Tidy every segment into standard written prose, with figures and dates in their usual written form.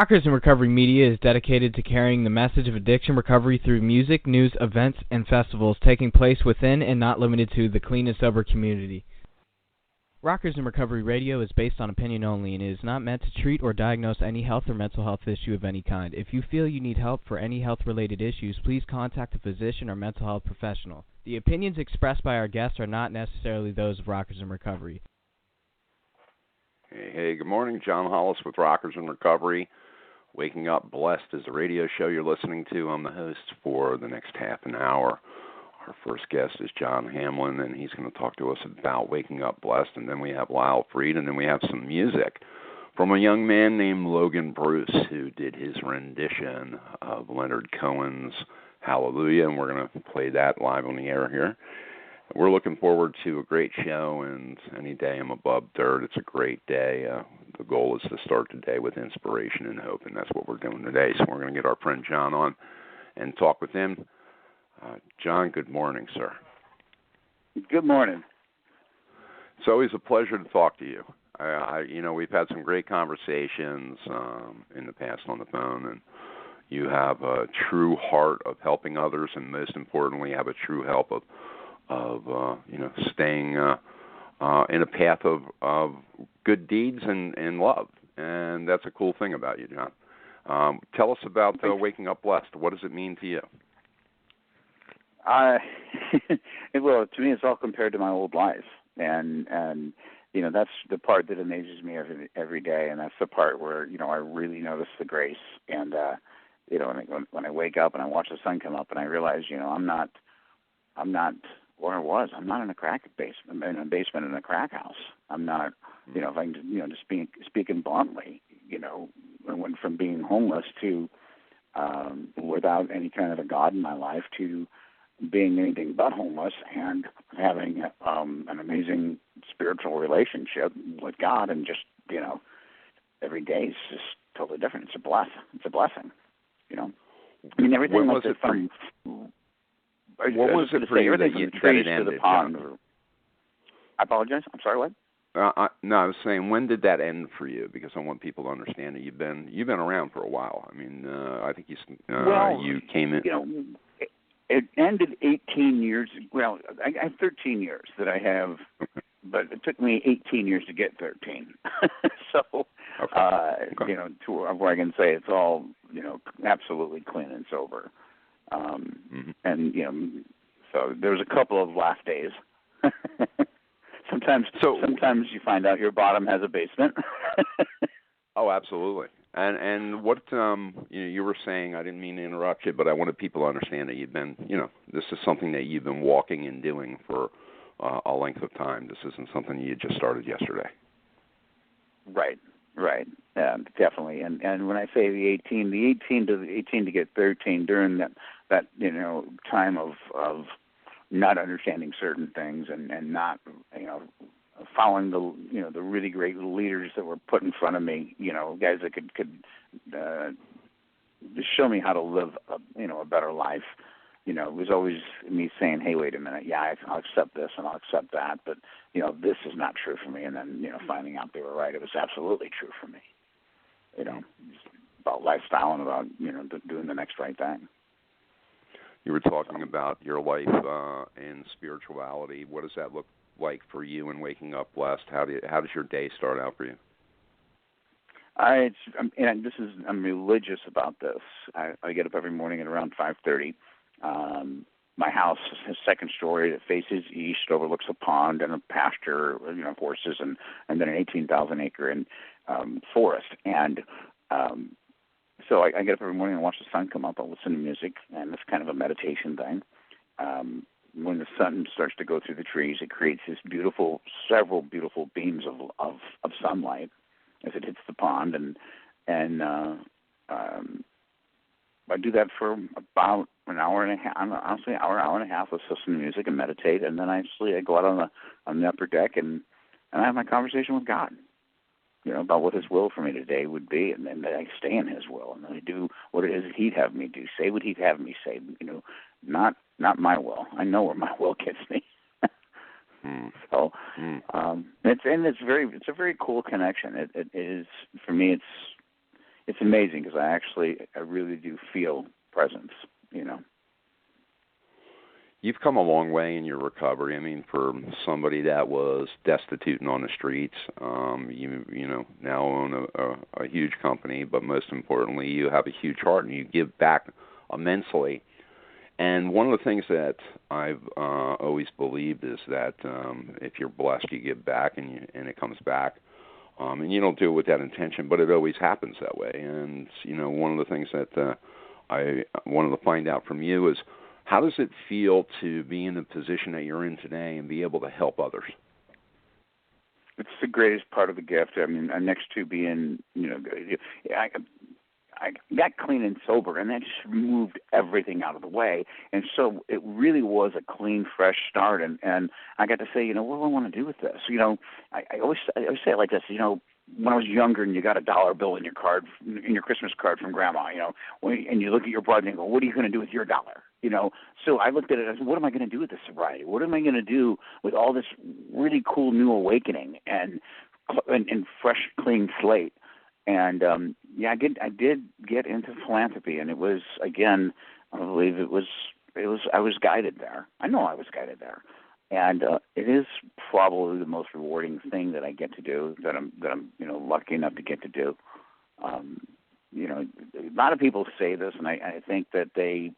Rockers in Recovery Media is dedicated to carrying the message of addiction recovery through music, news, events, and festivals taking place within and not limited to the clean and sober community. Rockers in Recovery Radio is based on opinion only and is not meant to treat or diagnose any health or mental health issue of any kind. If you feel you need help for any health-related issues, please contact a physician or mental health professional. The opinions expressed by our guests are not necessarily those of Rockers in Recovery. Hey, good morning. John Hollis with Rockers in Recovery. Waking Up Blessed is the radio show you're listening to. I'm the host for the next half an hour. Our first guest is John Hamlin, and he's going to talk to us about Waking Up Blessed. And then we have Lyle Freed, and then we have some music from a young man named Logan Bruce, who did his rendition of Leonard Cohen's Hallelujah, and we're going to play that live on the air here. We're looking forward to a great show, and any day I'm above dirt, it's a great day. The goal is to start the day with inspiration and hope, and that's what we're doing today. So we're going to get our friend John on and talk with him. John, good morning, sir. Good morning. It's always a pleasure to talk to you. We've had some great conversations in the past on the phone, and you have a true heart of helping others, and most importantly, have a true help of staying in a path of good deeds and love, and that's a cool thing about you, John. Tell us about Waking Up Blessed. What does it mean to you? Well, to me, it's all compared to my old life, and that's the part that amazes me every day, and that's the part where I really notice the grace, and when I wake up and I watch the sun come up, and I realize I'm not where I was. I'm not in a crack basement, in a basement in a crack house. I'm not, if I can, just speaking bluntly, I went from being homeless to without any kind of a God in my life to being anything but homeless and having an amazing spiritual relationship with God, and just every day is just totally different. It's a blessing. It's a blessing. I mean, everything was it from. What was it for you that it ended, John? I apologize. I'm sorry, what? No, I was saying, when did that end for you? Because I want people to understand that you've been around for a while. I mean, I think you came in. It ended 18 years. Well, I have 13 years that I have, but it took me 18 years to get 13. So, okay. To where I can say it's all, absolutely clean and sober. And so there was a couple of laugh days. Sometimes you find out your bottom has a basement. Oh, absolutely. And what you were saying, I didn't mean to interrupt you, but I wanted people to understand that you've been, this is something that you've been walking and doing for a length of time. This isn't something you just started yesterday. Right. Definitely. And when I say the 18 to get 13, during that time of not understanding certain things and not following the really great leaders that were put in front of me, guys that could just show me how to live a better life. It was always me saying, hey, wait a minute, yeah, I'll accept this and I'll accept that, but this is not true for me. And then finding out they were right, it was absolutely true for me. About lifestyle and about doing the next right thing. You were talking about your life in spirituality. What does that look like for you in Waking Up Blessed? How does your day start out for you? I'm religious about this. I get up every morning at around 5:30. My house is second story. It faces east, overlooks a pond and a pasture, horses, and then an 18,000 acre forest. And so I get up every morning and watch the sun come up. I listen to music, and it's kind of a meditation thing. When the sun starts to go through the trees, it creates several beautiful beams of sunlight as it hits the pond, and I do that for about an hour and a half. Honestly, hour and a half. Let's listen to music and meditate, and then I go out on the upper deck and I have my conversation with God, about what His will for me today would be, and then I stay in His will, and then I do what it is that He'd have me do, say what He'd have me say. Not my will. I know where my will gets me. So, it's a very cool connection. It is, for me. it's amazing because I really do feel presence, You've come a long way in your recovery. I mean, for somebody that was destitute and on the streets, you now own a huge company, but most importantly, you have a huge heart and you give back immensely. And one of the things that I've always believed is that if you're blessed, you give back and it comes back. And you don't do it with that intention, but it always happens that way. And, one of the things that I wanted to find out from you is, how does it feel to be in the position that you're in today and be able to help others? It's the greatest part of the gift. I mean, next to being, I got clean and sober, and that just moved everything out of the way. And so it really was a clean, fresh start. And I got to say, what do I want to do with this? I always say it like this, when I was younger and you got a dollar bill in your Christmas card from Grandma, and you look at your brother and you go, what are you going to do with your dollar? So I looked at it and I said, what am I going to do with this sobriety? What am I going to do with all this really cool new awakening and fresh, clean slate? And I did get into philanthropy, and it was, again, I believe I was guided there. I know I was guided there, and it is probably the most rewarding thing that I get to do, that I'm lucky enough to get to do. A lot of people say this, and I think that they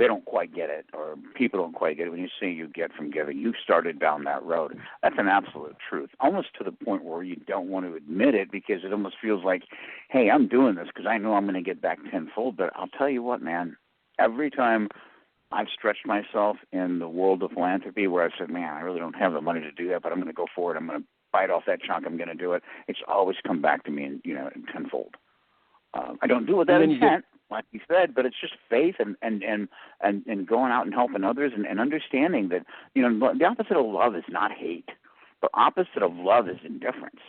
don't quite get it, or people don't quite get it when you say you get from giving. You started down that road. That's an absolute truth, almost to the point where you don't want to admit it because it almost feels like, hey, I'm doing this because I know I'm going to get back tenfold. But I'll tell you what, man, every time I've stretched myself in the world of philanthropy where I've said, man, I really don't have the money to do that, but I'm going to go for it. I'm going to bite off that chunk. I'm going to do it. It's always come back to me in tenfold. I don't do it with that intent, like you said, but it's just faith and going out and helping others and understanding that, the opposite of love is not hate. The opposite of love is indifference.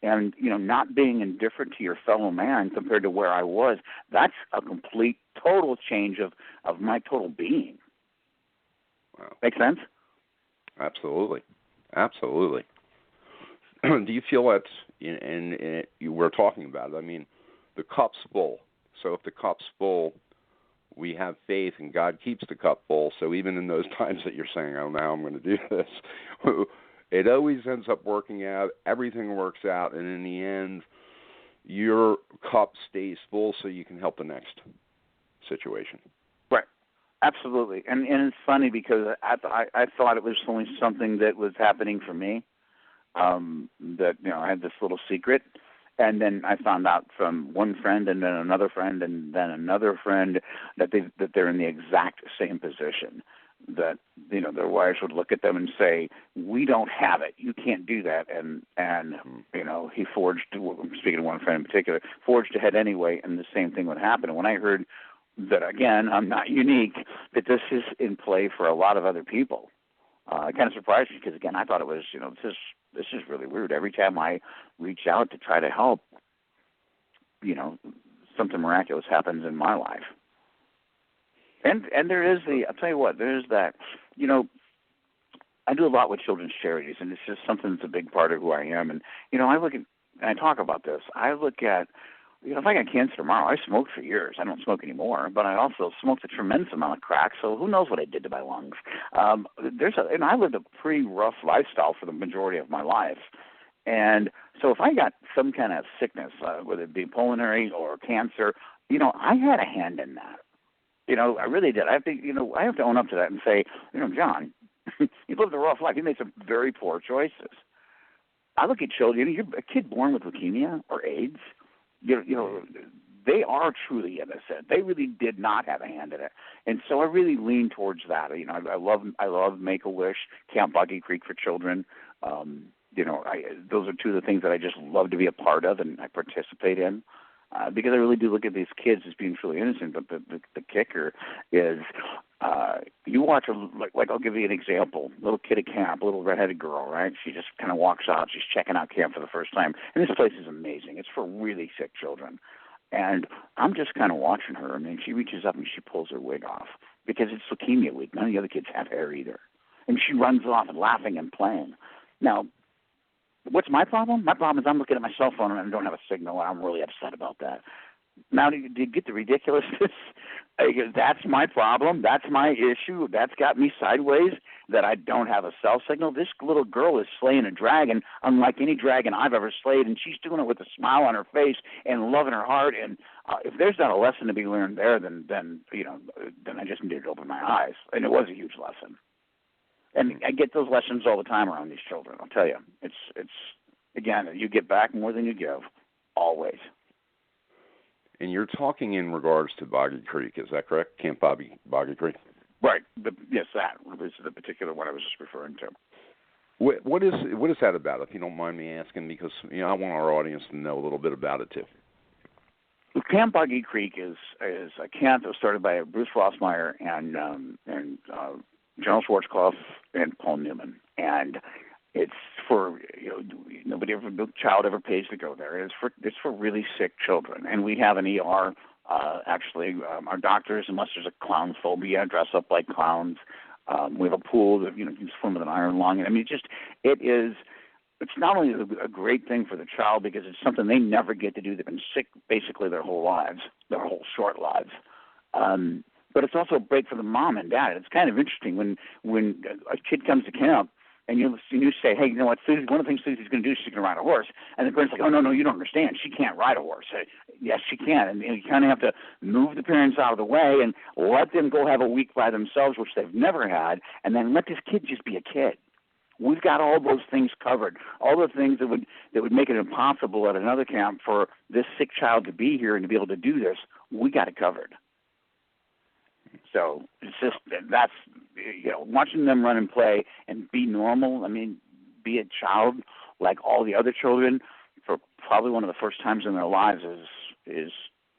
And, not being indifferent to your fellow man compared to where I was, that's a complete, total change of my total being. Wow. Make sense? Absolutely. Absolutely. Do you feel that, and you were talking about it, I mean, the cup's full. So if the cup's full, we have faith, and God keeps the cup full. So even in those times that you're saying, oh, now I'm going to do this, it always ends up working out. Everything works out, and in the end, your cup stays full so you can help the next situation. Right. Absolutely. And it's funny because I thought it was only something that was happening for me, that, I had this little secret. And then I found out from one friend and then another friend and then another friend that they're in the exact same position. That, their wives would look at them and say, we don't have it. You can't do that. And he forged, I'm speaking of one friend in particular, forged ahead anyway, and the same thing would happen. And when I heard that, again, I'm not unique, that this is in play for a lot of other people, it kind of surprised me because, again, I thought it was, this is really weird. Every time I reach out to try to help, something miraculous happens in my life. And there is I'll tell you what, there's that, I do a lot with children's charities, and it's just something that's a big part of who I am. And, I look at, and I talk about this, I look at, if I got cancer tomorrow, I smoked for years. I don't smoke anymore, but I also smoked a tremendous amount of crack, so who knows what I did to my lungs. And I lived a pretty rough lifestyle for the majority of my life. And so if I got some kind of sickness, whether it be pulmonary or cancer, I had a hand in that. I really did. I have to own up to that and say, John, you lived a rough life. You made some very poor choices. I look at children, you're a kid born with leukemia or AIDS, they are truly innocent. They really did not have a hand in it, and so I really lean towards that. I love Make-A-Wish, Camp Buggy Creek for children. Those are two of the things that I just love to be a part of and I participate in, because I really do look at these kids as being truly innocent. But the kicker is, you watch like I'll give you an example. Little kid at camp, a little redheaded girl, right? She just kind of walks out. She's checking out camp for the first time, and this place is amazing. It's for really sick children, and I'm just kind of watching her. And then she reaches up and she pulls her wig off because it's leukemia week. None of the other kids have hair either, and she runs off and laughing and playing. Now, What's my problem? My problem is I'm looking at my cell phone and I don't have a signal, and I'm really upset about that. Now, do you get the ridiculousness? That's my problem. That's my issue. That's got me sideways, that I don't have a cell signal. This little girl is slaying a dragon unlike any dragon I've ever slayed, and she's doing it with a smile on her face and love in her heart. And if there's not a lesson to be learned there, then I just needed to open my eyes. And it was a huge lesson. And I get those lessons all the time around these children. I'll tell you, it's again, you get back more than you give, always. And you're talking in regards to Boggy Creek, is that correct? Camp Boggy Creek? Right. Yes, that was the particular one I was just referring to. What is that about, if you don't mind me asking? Because I want our audience to know a little bit about it too. Camp Boggy Creek is a camp that was started by Bruce Rossmeyer and General Schwarzkopf and Paul Newman, and it's for no child ever pays to go there. It's for really sick children, and we have an ER. Our doctors, unless there's a clown phobia, dress up like clowns. We have a pool that you can swim with an iron lung. I mean, it's not only a great thing for the child because it's something they never get to do. They've been sick basically their whole lives, their whole short lives. But it's also great for the mom and dad. It's kind of interesting when a kid comes to camp and you say, hey, you know what, Susie, one of the things Susie's going to do is she's going to ride a horse. And the parent's like, oh, no, you don't understand. She can't ride a horse. Yes, she can. And you kind of have to move the parents out of the way and let them go have a week by themselves, which they've never had, and then let this kid just be a kid. We've got all those things covered, all the things that would make it impossible at another camp for this sick child to be here and to be able to do this. We got it covered. So it's just that's watching them run and play and be normal. I mean, be a child like all the other children for probably one of the first times in their lives is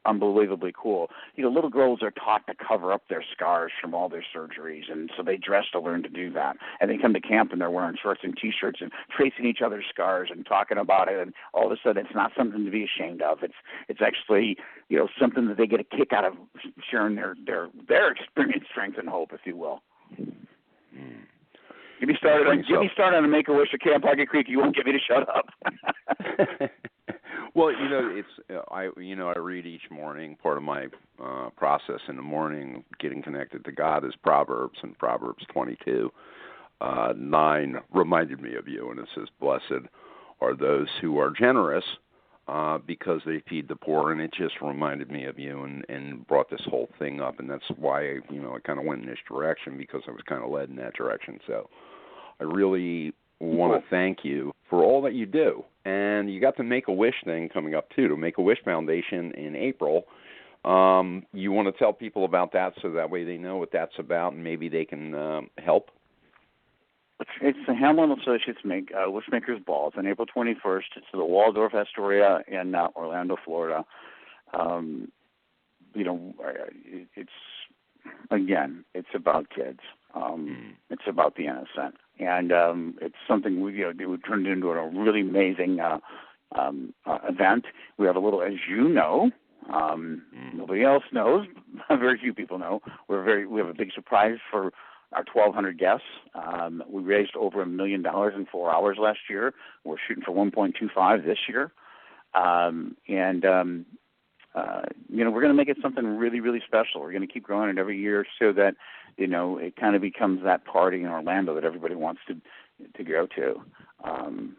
unbelievably cool. Little girls are taught to cover up their scars from all their surgeries, and so they dress to learn to do that. And they come to camp and they're wearing shorts and T-shirts and tracing each other's scars and talking about it. And all of a sudden, it's not something to be ashamed of. It's actually something that they get a kick out of, sharing their experience, strength, and hope, if you will. Get me started on a Make-A-Wish at Camp Boggy Creek. You won't get me to shut up. Well, I read each morning. Part of my process in the morning, getting connected to God, is Proverbs, and Proverbs 22:9 reminded me of you, and it says, "Blessed are those who are generous, because they feed the poor." And it just reminded me of you, and brought this whole thing up, and that's why I kind of went in this direction, because I was kind of led in that direction. So I really want to thank you for all that you do. And you got the Make-A-Wish thing coming up, too, the Make-A-Wish Foundation in April. You want to tell people about that so that way they know what that's about and maybe they can help? It's the Hamlin Associates Wishmakers Ball. It's on April 21st. It's at the Waldorf Astoria in Orlando, Florida. It's about kids. It's about the innocent. And it's something we turned into a really amazing event. We have a little, as you know, nobody else knows, very few people know. We have a big surprise for our 1,200 guests. We raised over $1 million in 4 hours last year. We're shooting for 1.25 this year, we're going to make it something really, really special. We're going to keep growing it every year so that it kind of becomes that party in Orlando that everybody wants to go to. And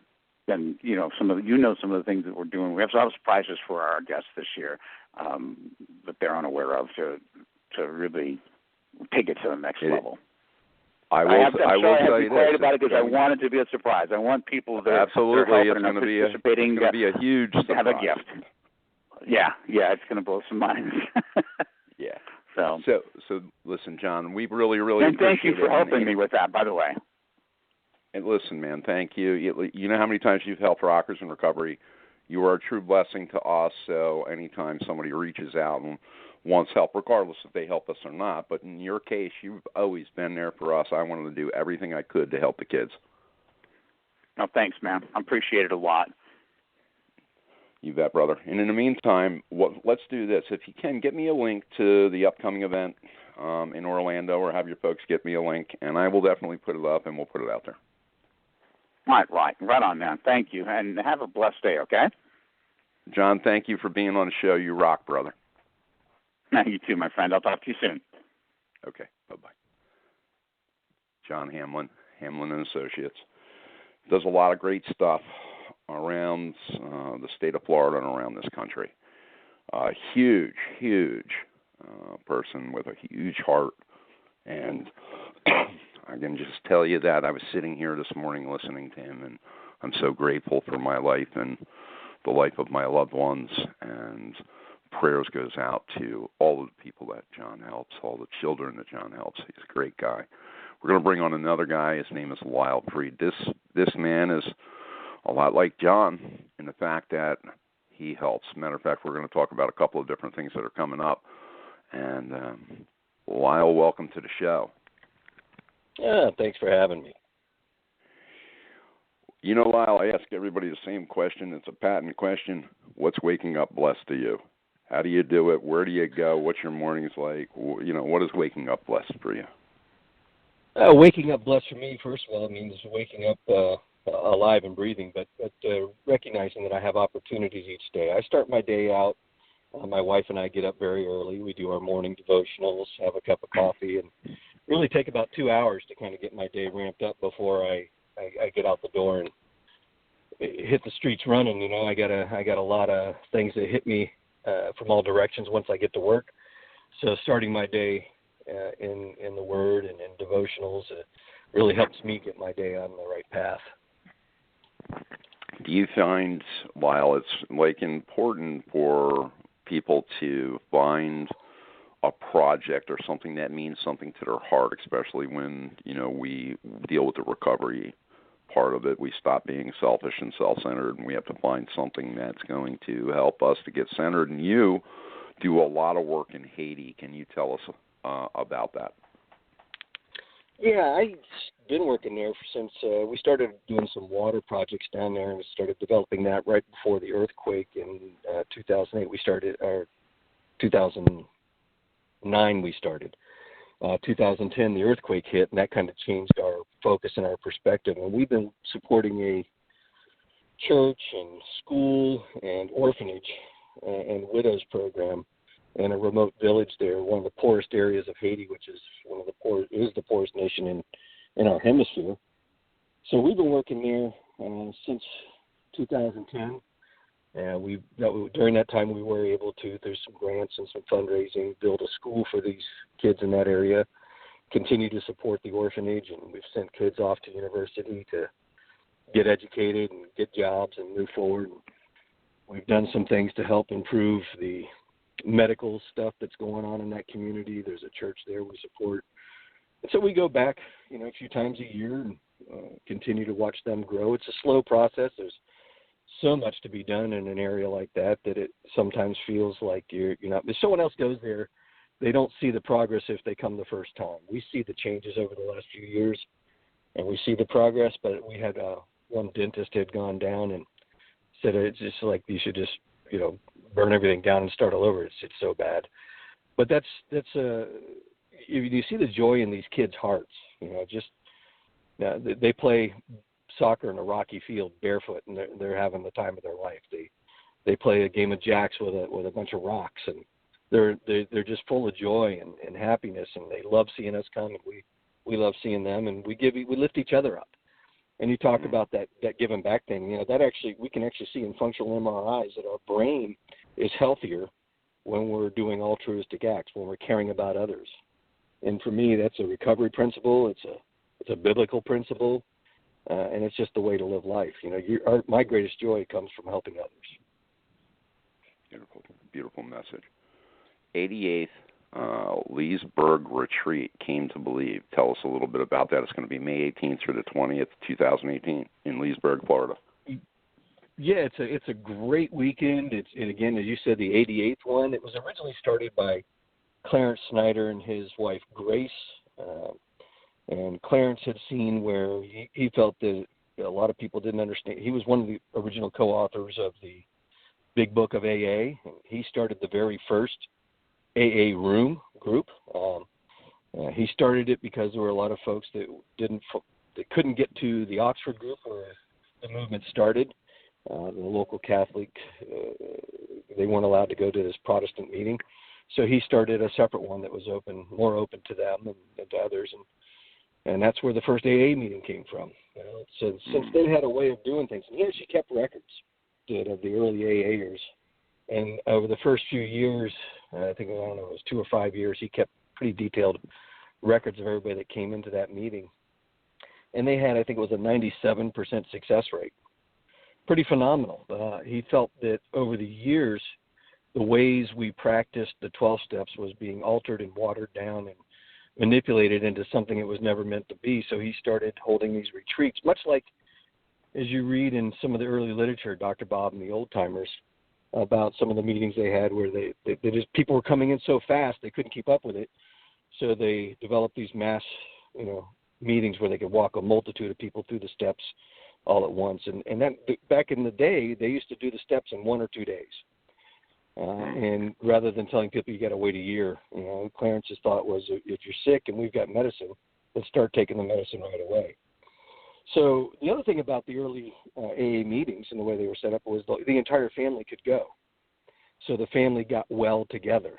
some of the things that we're doing. We have a lot of surprises for our guests this year that they're unaware of to really take it to the next level. I will tell you this. About it because I want it to be a surprise. I want people that absolutely are it's going to be a huge surprise. Have a gift. Yeah, it's going to blow some minds. Yeah. So listen, John, we really, really and appreciate it. Thank you for helping me with that, by the way. And listen, man, thank you. You know how many times you've helped Rockers in Recovery. You are a true blessing to us. So anytime somebody reaches out and wants help, regardless if they help us or not, but in your case, you've always been there for us. I wanted to do everything I could to help the kids. No, thanks, man. I appreciate it a lot. You bet, brother. And in the meantime, let's do this. If you can, get me a link to the upcoming event in Orlando, or have your folks get me a link, and I will definitely put it up, and we'll put it out there. Right on, man. Thank you, and have a blessed day, okay? John, thank you for being on the show. You rock, brother. You too, my friend. I'll talk to you soon. Okay, bye-bye. John Hamlin, Hamlin & Associates, does a lot of great stuff around the state of Florida and around this country. Huge person with a huge heart. And I can just tell you that I was sitting here this morning listening to him, and I'm so grateful for my life and the life of my loved ones. And prayers goes out to all of the people that John helps, all the children that John helps. He's a great guy. We're going to bring on another guy. His name is Lyle Freed. This man is a lot like John in the fact that he helps. Matter of fact, we're going to talk about a couple of different things that are coming up. And Lyle, welcome to the show. Yeah, thanks for having me. You know, Lyle, I ask everybody the same question. It's a patent question. What's waking up blessed to you? How do you do it? Where do you go? What's your mornings like? You know, what is waking up blessed for you? Waking up blessed for me, first of all, means waking up alive and breathing, but recognizing that I have opportunities each day. I start my day out. My wife and I get up very early. We do our morning devotionals, have a cup of coffee, and really take about 2 hours to kind of get my day ramped up before I get out the door and hit the streets running. You know, I got a lot of things that hit me from all directions once I get to work. So starting my day in the Word and in devotionals really helps me get my day on the right path. Do you find, Lyle, it's like important for people to find a project or something that means something to their heart, especially when, you know, we deal with the recovery part of it. We stop being selfish and self-centered, and we have to find something that's going to help us to get centered. And you do a lot of work in Haiti. Can you tell us about that? Yeah, I've been working there since we started doing some water projects down there, and we started developing that right before the earthquake in 2008. We started, or 2009 we started. 2010, the earthquake hit, and that kind of changed our focus and our perspective. And we've been supporting a church and school and orphanage and widows program in a remote village there, one of the poorest areas of Haiti, which is the poorest nation in our hemisphere. So we've been working there since 2010. And during that time, we were able to, through some grants and some fundraising, build a school for these kids in that area, continue to support the orphanage, and we've sent kids off to university to get educated and get jobs and move forward. We've done some things to help improve the medical stuff that's going on in that community. There's a church there we support. And so we go back, a few times a year and continue to watch them grow. It's a slow process. There's so much to be done in an area like that it sometimes feels like you're not. If someone else goes there, they don't see the progress if they come the first time. We see the changes over the last few years, and we see the progress, but we had one dentist had gone down and said it's just like you should just, burn everything down and start all over. It's so bad. But that's you see the joy in these kids' hearts. They play soccer in a rocky field barefoot, and they're having the time of their life. They play a game of jacks with a bunch of rocks, and they're just full of joy and happiness, and they love seeing us come, and we love seeing them, and we lift each other up. And you talk about that giving back thing. That actually we can actually see in functional MRIs that our brain is healthier when we're doing altruistic acts, when we're caring about others. And for me, that's a recovery principle. It's a biblical principle, and it's just the way to live life. My greatest joy comes from helping others. Beautiful message. 88th Leesburg Retreat, Came to Believe. Tell us a little bit about that. It's going to be May 18th through the 20th, 2018 in Leesburg, Florida. Yeah, it's a great weekend. And again, as you said, the 88th one. It was originally started by Clarence Snyder and his wife Grace. And Clarence had seen where he felt that a lot of people didn't understand. He was one of the original co-authors of the Big Book of AA. And he started the very first AA room group. He started it because there were a lot of folks that didn't they couldn't get to the Oxford group where the movement started. The local Catholic, they weren't allowed to go to this Protestant meeting. So he started a separate one that was more open to them and to others. And that's where the first AA meeting came from. So since they had a way of doing things, and he actually kept records of the early AAers. And over the first few years, I think, it was 2 or 5 years, he kept pretty detailed records of everybody that came into that meeting. And they had, I think it was a 97% success rate. Pretty phenomenal. He felt that over the years, the ways we practiced the 12 steps was being altered and watered down and manipulated into something it was never meant to be. So he started holding these retreats, much like as you read in some of the early literature, Dr. Bob and the old timers, about some of the meetings they had where they just, people were coming in so fast they couldn't keep up with it. So they developed these mass, meetings where they could walk a multitude of people through the steps all at once. And that, back in the day, they used to do the steps in 1 or 2 days. And rather than telling people you got to wait a year, Clarence's thought was, if you're sick and we've got medicine, let's start taking the medicine right away. So the other thing about the early AA meetings and the way they were set up was the entire family could go. So the family got well together.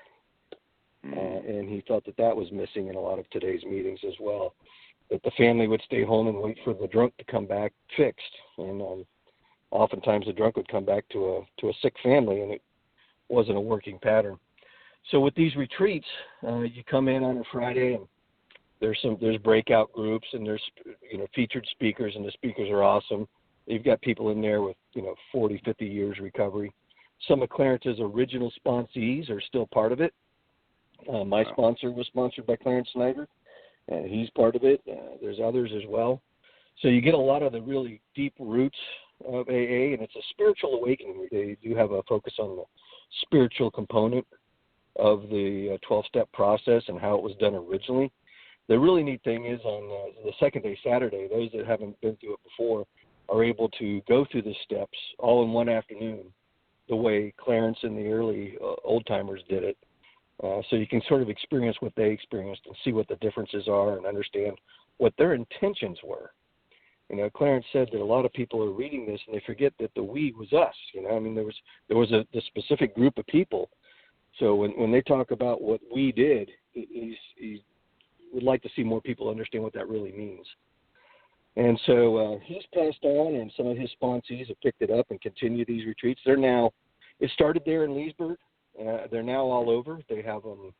And he thought that was missing in a lot of today's meetings as well, that the family would stay home and wait for the drunk to come back fixed. And oftentimes the drunk would come back to a sick family, and it wasn't a working pattern. So with these retreats, you come in on a Friday, and there's breakout groups, and there's featured speakers, and the speakers are awesome. You've got people in there with 40, 50 years recovery. Some of Clarence's original sponsees are still part of it. My sponsor was sponsored by Clarence Snyder, and he's part of it. There's others as well. So you get a lot of the really deep roots of AA, and it's a spiritual awakening. They do have a focus on the spiritual component of the 12-step process and how it was done originally. The really neat thing is on the second day, Saturday, those that haven't been through it before are able to go through the steps all in one afternoon, the way Clarence and the early old-timers did it. So you can sort of experience what they experienced and see what the differences are and understand what their intentions were. Clarence said that a lot of people are reading this and they forget that the we was us. There was a specific group of people. So when they talk about what we did, he would like to see more people understand what that really means. And so he's passed on, and some of his sponsees have picked it up and continue these retreats. It started there in Leesburg. They're now all over. They have them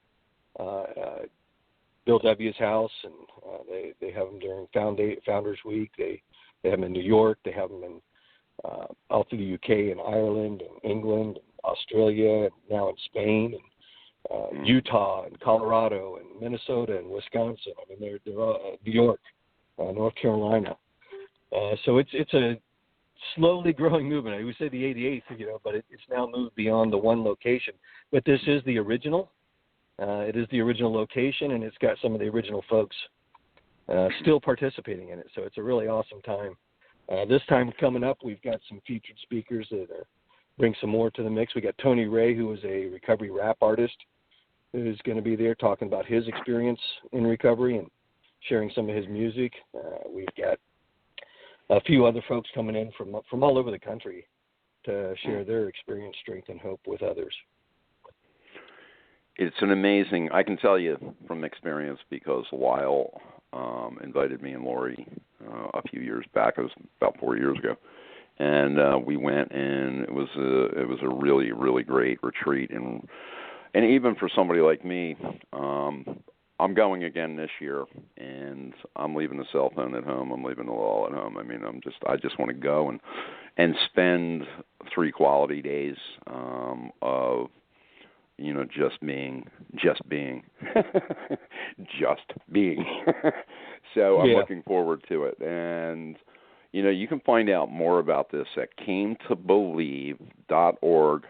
Bill W.'s house, and they have them during Founders Week. They have them in New York. They have them in all through the UK and Ireland and England, and Australia, and now in Spain, and Utah and Colorado and Minnesota and Wisconsin. They're all, New York, North Carolina. So it's a slowly growing movement. I would say the 88th, but it's now moved beyond the one location. But this is the original. It is the original location, and it's got some of the original folks still participating in it. So it's a really awesome time. This time coming up, we've got some featured speakers that bring some more to the mix. We got Tony Ray, who is a recovery rap artist, who's going to be there talking about his experience in recovery and sharing some of his music. We've got a few other folks coming in from all over the country to share their experience, strength, and hope with others. It's an amazing, I can tell you from experience, because Lyle invited me and Lori a few years back. It was about 4 years ago. And we went, and it was a really, really great retreat. And even for somebody like me, I'm going again this year, and I'm leaving the cell phone at home. I'm leaving the law at home. I just want to go and spend 3 quality days of just being. So I'm looking forward to it. And you can find out more about this at cametobelieve.org,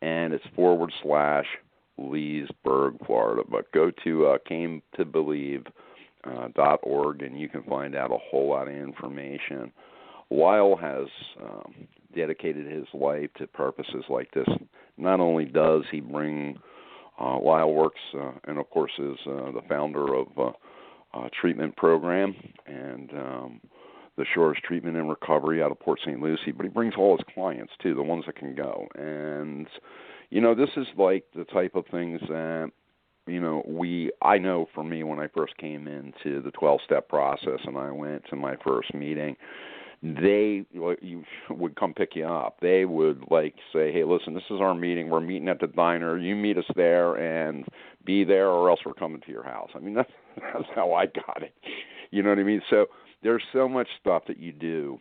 and it's /Leesburg, Florida. But go to cametobelieve.org, and you can find out a whole lot of information. Lyle has dedicated his life to purposes like this. Not only does he bring, Lyle works, and of course is the founder of treatment program, and the Shores Treatment and Recovery out of Port St. Lucie. But he brings all his clients too, the ones that can go. And this is like the type of things that I know for me when I first came into the 12-step process and I went to my first meeting, they would come pick you up. They would say, hey, listen, this is our meeting. We're meeting at the diner. You meet us there and be there, or else we're coming to your house. I mean, that's how I got it. You know what I mean? So there's so much stuff that you do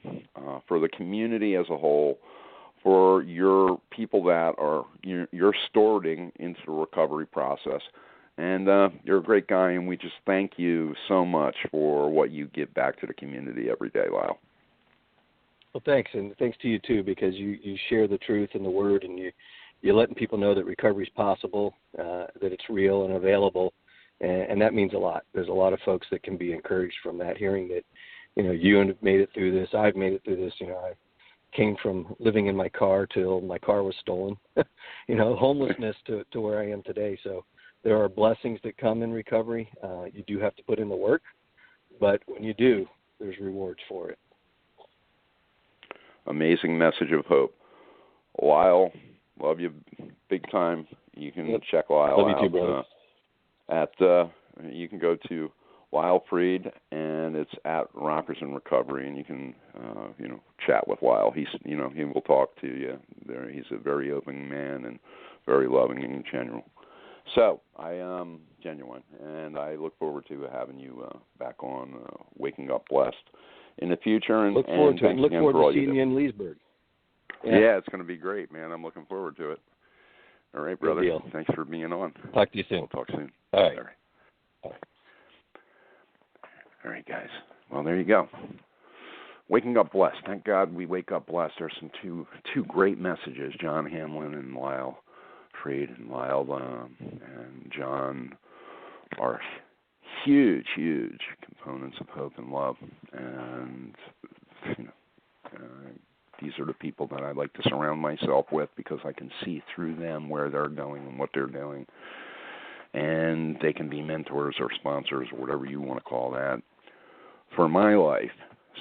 for the community as a whole, for your people that are you're stewarding into the recovery process. And you're a great guy, and we just thank you so much for what you give back to the community every day, Lyle. Well, thanks, and thanks to you too, because you share the truth and the word, and you're letting people know that recovery is possible, that it's real and available, and that means a lot. There's a lot of folks that can be encouraged from that, hearing that, you have made it through this, I've made it through this. I came from living in my car till my car was stolen, homelessness to where I am today. So there are blessings that come in recovery. You do have to put in the work, but when you do, there's rewards for it. Amazing message of hope. Lyle, love you big time. You can check Lyle love out. You too, brother. You can go to Lyle Freed, and it's at Rockers in Recovery, and you can chat with Lyle. He will talk to you. He's a very open man and very loving and genuine. So I am genuine, and I look forward to having you back on Waking Up Blessed in the future. And look forward to it. Look forward to seeing you in Leesburg. Yeah, it's going to be great, man. I'm looking forward to it. All right, brother. Good deal. Thanks for being on. Talk to you soon. We'll talk soon. All right. All right, guys. Well, there you go. Waking Up Blessed. Thank God we wake up blessed. There's some two great messages. John Hamlin and Lyle Freed, and Lyle and John are huge components of hope and love. And these are the people that I like to surround myself with, because I can see through them where they're going and what they're doing. And they can be mentors or sponsors or whatever you want to call that for my life.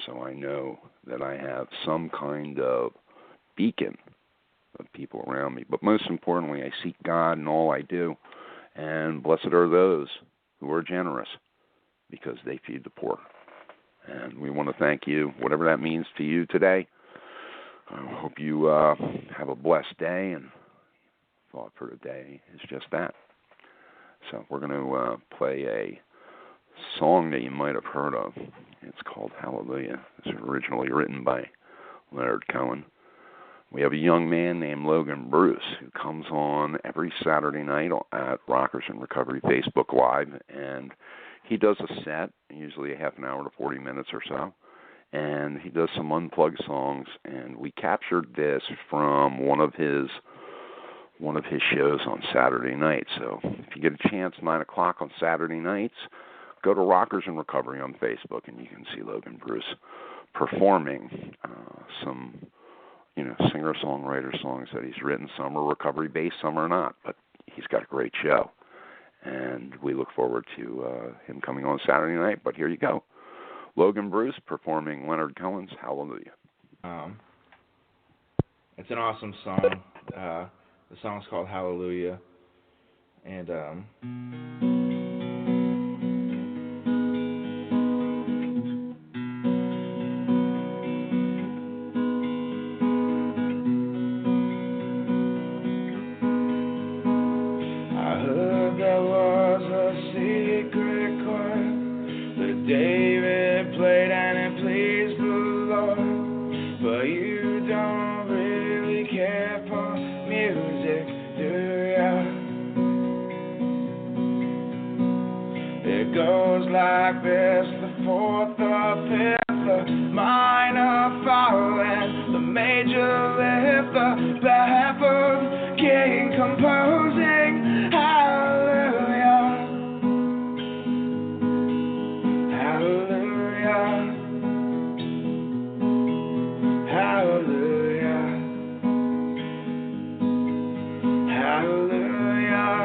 So I know that I have some kind of beacon of people around me. But most importantly, I seek God in all I do. And blessed are those who are generous, because they feed the poor. And we want to thank you, whatever that means to you today. I hope you have a blessed day, and thought for the day is just that. So we're going to play a song that you might have heard of. It's called Hallelujah. It's originally written by Leonard Cohen. We have a young man named Logan Bruce who comes on every Saturday night at Rockers in Recovery Facebook Live, and he does a set, usually a half an hour to 40 minutes or so, and he does some unplugged songs, and we captured this from one of his shows on Saturday night. So if you get a chance, 9 o'clock on Saturday nights, go to Rockers in Recovery on Facebook, and you can see Logan Bruce performing some singer-songwriter songs that he's written. Some are recovery-based, some are not, but he's got a great show. And we look forward to him coming on Saturday night. But here you go. Logan Bruce performing Leonard Cohen's Hallelujah. It's an awesome song. The song's called Hallelujah. And I heard there was a secret chord that David played and it pleased the Lord. But you don't really care for music, do ya? It goes like this: the fourth, the fifth, the minor fall, and the major lift, the baffled king composing hallelujah, hallelujah, hallelujah, hallelujah,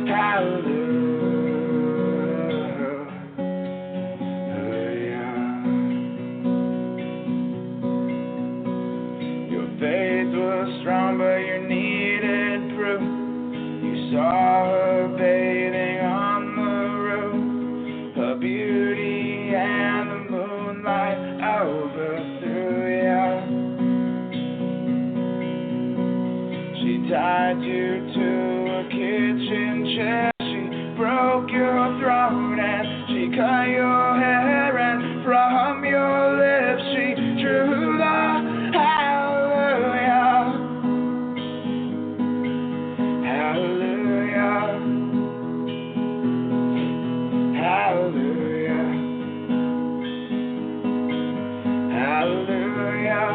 hallelujah. saw her bathing on the roof. Her beauty and the moonlight overthrew you. She tied you to a kitchen chair. She broke your throat and she cut your hair, and from your lips she drew the hallelujah. Hallelujah. Hallelujah. Hallelujah.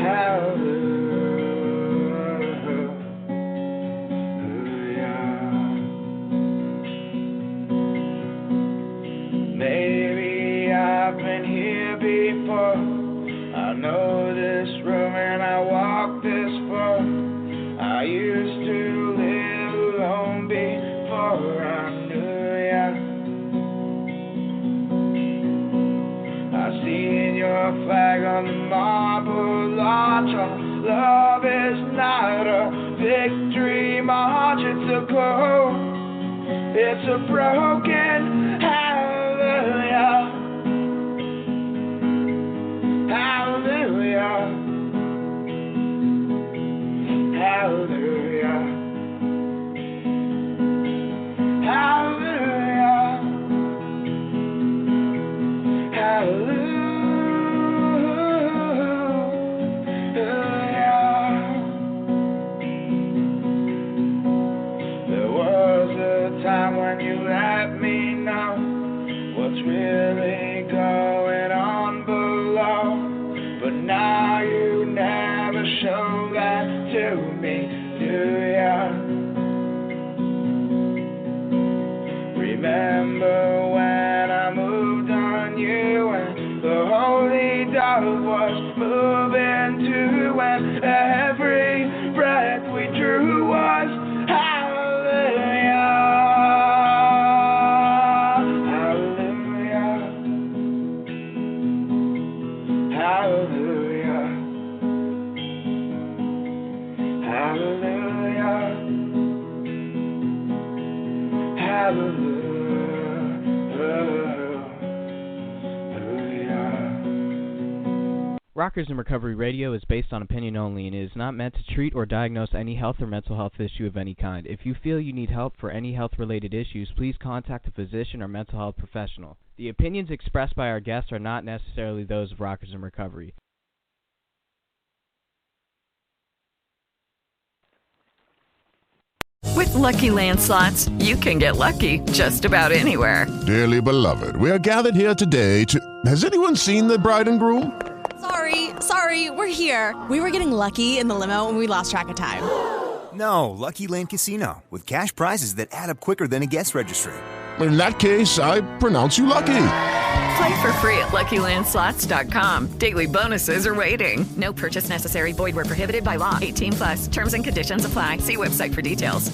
Hallelujah. Maybe I've been here before. I know this room and I walk this floor. I used to live alone before I knew ya. I seen your flag on the marble arch. Our love is not a victory march. It's a code. It's a broken hallelujah. Hallelujah. Hallelujah. Hallelujah. Hallelujah. There was a time when you let me know what's really going on below, but now you never show that to me, do ya? Remember when I moved on you and the holy dove was moving too, and every breath we drew was hallelujah. Hallelujah. Hallelujah. Hallelujah. Hallelujah. Rockers in Recovery Radio is based on opinion only and is not meant to treat or diagnose any health or mental health issue of any kind. If you feel you need help for any health-related issues, please contact a physician or mental health professional. The opinions expressed by our guests are not necessarily those of Rockers in Recovery. With Lucky Land Slots, you can get lucky just about anywhere. Dearly beloved, we are gathered here today to... Has anyone seen the bride and groom? Sorry, we're here. We were getting lucky in the limo and we lost track of time. No, Lucky Land Casino, with cash prizes that add up quicker than a guest registry. In that case, I pronounce you lucky. Play for free at LuckyLandSlots.com. Daily bonuses are waiting. No purchase necessary. Void where prohibited by law. 18+. Terms and conditions apply. See website for details.